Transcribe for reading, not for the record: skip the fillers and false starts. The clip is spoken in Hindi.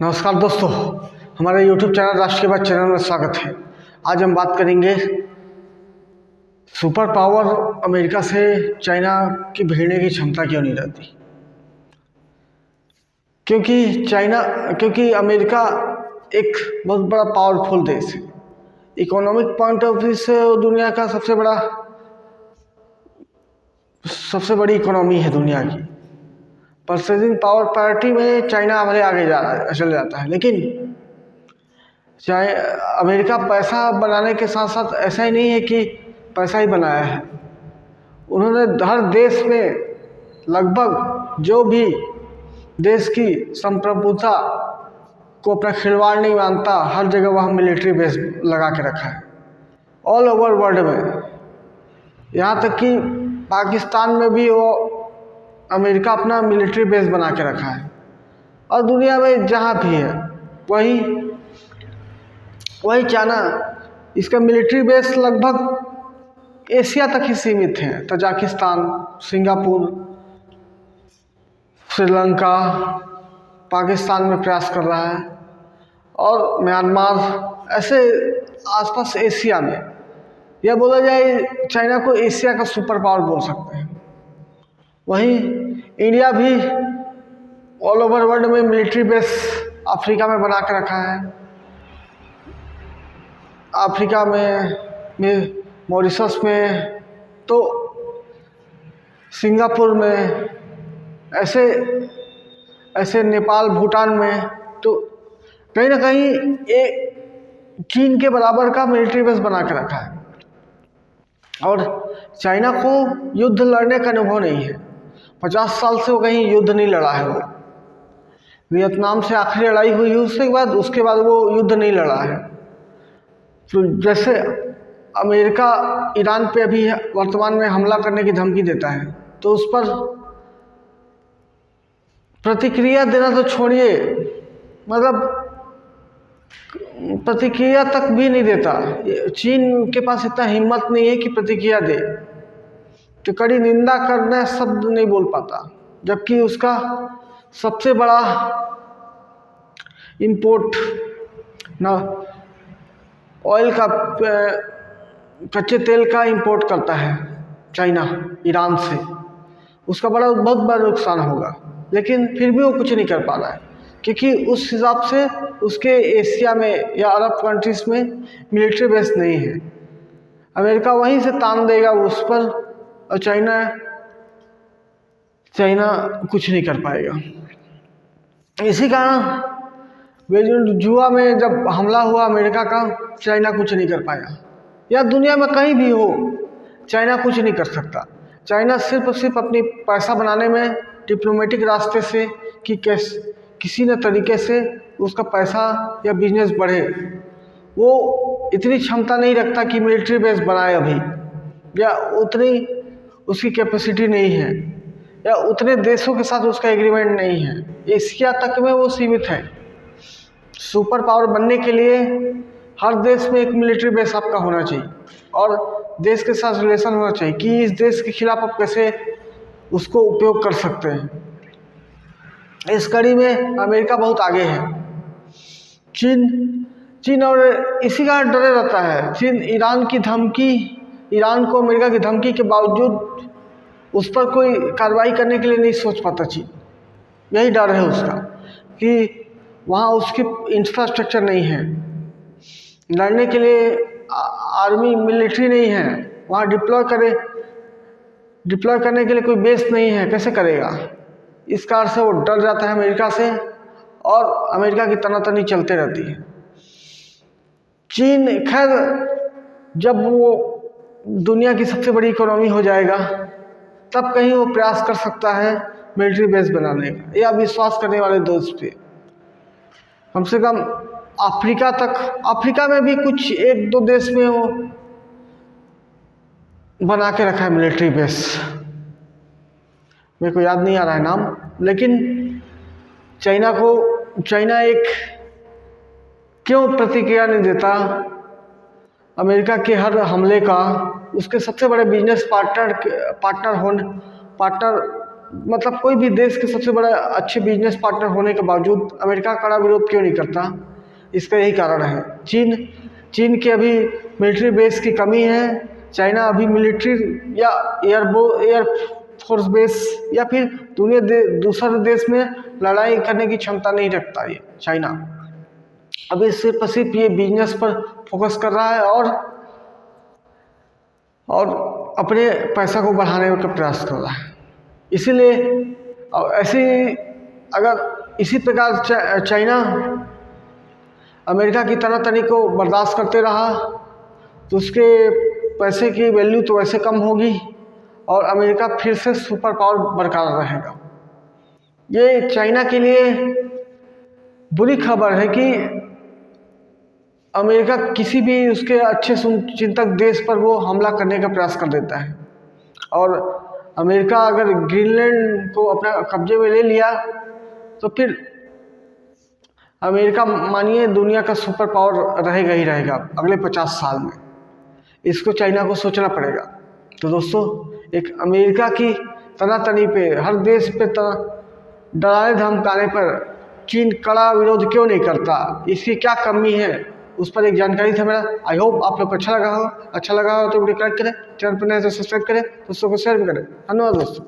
नमस्कार दोस्तों, हमारे YouTube चैनल राष्ट्रीय चैनल में स्वागत है। आज हम बात करेंगे सुपर पावर अमेरिका से चाइना की भिड़ने की क्षमता क्यों नहीं रहती। क्योंकि अमेरिका एक बहुत बड़ा पावरफुल देश है। इकोनॉमिक पॉइंट ऑफ व्यू से वो दुनिया का सबसे बड़ी इकोनॉमी है दुनिया की। परचेजिंग पावर पैरिटी में चाइना भले आगे चल जाता है, लेकिन अमेरिका पैसा बनाने के साथ साथ ऐसा ही नहीं है कि पैसा ही बनाया है। उन्होंने हर देश में लगभग जो भी देश की संप्रभुता को अपना खिलवाड़ नहीं मानता, हर जगह वह मिलिट्री बेस लगा के रखा है ऑल ओवर वर्ल्ड में। यहाँ तक कि पाकिस्तान में भी वो अमेरिका अपना मिलिट्री बेस बना के रखा है, और दुनिया में जहाँ भी है वही चाइना। इसका मिलिट्री बेस लगभग एशिया तक ही सीमित है। तजाकिस्तान, सिंगापुर, श्रीलंका, पाकिस्तान में प्रयास कर रहा है, और म्यांमार, ऐसे आसपास एशिया में। यह बोला जाए चाइना को एशिया का सुपर पावर बोल सकते हैं। वहीं इंडिया भी ऑल ओवर वर्ल्ड में मिलिट्री बेस अफ्रीका में बना के रखा है। अफ्रीका में मॉरिशस में, तो सिंगापुर में, ऐसे नेपाल, भूटान में, तो कहीं ना कहीं एक चीन के बराबर का मिलिट्री बेस बना के रखा है। और चाइना को युद्ध लड़ने का अनुभव नहीं है। 50 साल से वो कहीं युद्ध नहीं लड़ा है। वो वियतनाम से आखिरी लड़ाई हुई है, उसके बाद वो युद्ध नहीं लड़ा है। तो जैसे अमेरिका ईरान पे अभी वर्तमान में हमला करने की धमकी देता है, तो उस पर प्रतिक्रिया देना तो छोड़िए, मतलब प्रतिक्रिया तक भी नहीं देता। चीन के पास इतना हिम्मत नहीं है कि प्रतिक्रिया दे, तो कड़ी निंदा करना शब्द नहीं बोल पाता। जबकि उसका सबसे बड़ा इंपोर्ट ना ऑयल का, कच्चे तेल का इंपोर्ट करता है चाइना ईरान से। उसका बहुत बड़ा नुकसान होगा, लेकिन फिर भी वो कुछ नहीं कर पा रहा है, क्योंकि उस हिसाब से उसके एशिया में या अरब कंट्रीज में मिलिट्री बेस नहीं है। अमेरिका वहीं से तान देगा उस पर, और चाइना कुछ नहीं कर पाएगा। इसी कारण वेनेजुएला में जब हमला हुआ अमेरिका का, चाइना कुछ नहीं कर पाया। या दुनिया में कहीं भी हो, चाइना कुछ नहीं कर सकता। चाइना सिर्फ अपनी पैसा बनाने में डिप्लोमेटिक रास्ते से कि किसी न तरीके से उसका पैसा या बिजनेस बढ़े, वो इतनी क्षमता नहीं रखता कि मिलिट्री बेस बनाए अभी, या उतनी उसकी कैपेसिटी नहीं है, या उतने देशों के साथ उसका एग्रीमेंट नहीं है। एशिया तक में वो सीमित है। सुपर पावर बनने के लिए हर देश में एक मिलिट्री बेस आपका होना चाहिए, और देश के साथ रिलेशन होना चाहिए कि इस देश के खिलाफ आप कैसे उसको उपयोग कर सकते हैं। इस कड़ी में अमेरिका बहुत आगे है। चीन और इसी का डरे रहता है। चीन ईरान को अमेरिका की धमकी के बावजूद उस पर कोई कार्रवाई करने के लिए नहीं सोच पाता। चीन यही डर है उसका कि वहाँ उसकी इंफ्रास्ट्रक्चर नहीं है, लड़ने के लिए आर्मी मिलिट्री नहीं है, वहाँ डिप्लॉय करने के लिए कोई बेस नहीं है, कैसे करेगा। इस कारण से वो डर जाता है अमेरिका से, और अमेरिका की तनातनी चलते रहती है। चीन खैर जब वो दुनिया की सबसे बड़ी इकोनॉमी हो जाएगा, तब कहीं वो प्रयास कर सकता है मिलिट्री बेस बनाने का, या विश्वास करने वाले दोस्त पे। कम से कम अफ्रीका में भी कुछ 1-2 देश में वो बना के रखा है मिलिट्री बेस। मेरे को याद नहीं आ रहा है नाम, लेकिन चाइना एक क्यों प्रतिक्रिया नहीं देता अमेरिका के हर हमले का। उसके सबसे बड़े बिजनेस पार्टनर मतलब कोई भी देश के सबसे बड़ा अच्छे बिजनेस पार्टनर होने के बावजूद अमेरिका कड़ा विरोध क्यों नहीं करता? इसका यही कारण है, चीन के अभी मिलिट्री बेस की कमी है। चाइना अभी मिलिट्री या एयर फोर्स बेस या फिर दूसरे देश में लड़ाई करने की क्षमता नहीं रखता ये चाइना। अभी सिर्फ और सिर्फ ये बिजनेस पर फोकस कर रहा है और अपने पैसा को बढ़ाने का प्रयास कर रहा है। इसीलिए अगर इसी प्रकार चाइना अमेरिका की तनातनी को बर्दाश्त करते रहा तो उसके पैसे की वैल्यू तो वैसे कम होगी और अमेरिका फिर से सुपर पावर बरकरार रहेगा। ये चाइना के लिए बुरी खबर है कि अमेरिका किसी भी उसके अच्छे चिंतक देश पर वो हमला करने का प्रयास कर देता है। और अमेरिका अगर ग्रीनलैंड को अपना कब्जे में ले लिया तो फिर अमेरिका मानिए दुनिया का सुपर पावर रहेगा ही रहेगा अगले 50 साल में। इसको चाइना को सोचना पड़ेगा। तो दोस्तों, एक अमेरिका की तनातनी पे, हर देश पे डराने धमकाने पर चीन कड़ा विरोध क्यों नहीं करता, इसकी क्या कमी है, उस पर एक जानकारी था मेरा। आई होप आप लोग को अच्छा लगा हो तो वीडियो लाइक करें, चैनल पर नए तो सब्सक्राइब करें, दोस्तों को शेयर भी करें। धन्यवाद दोस्तों।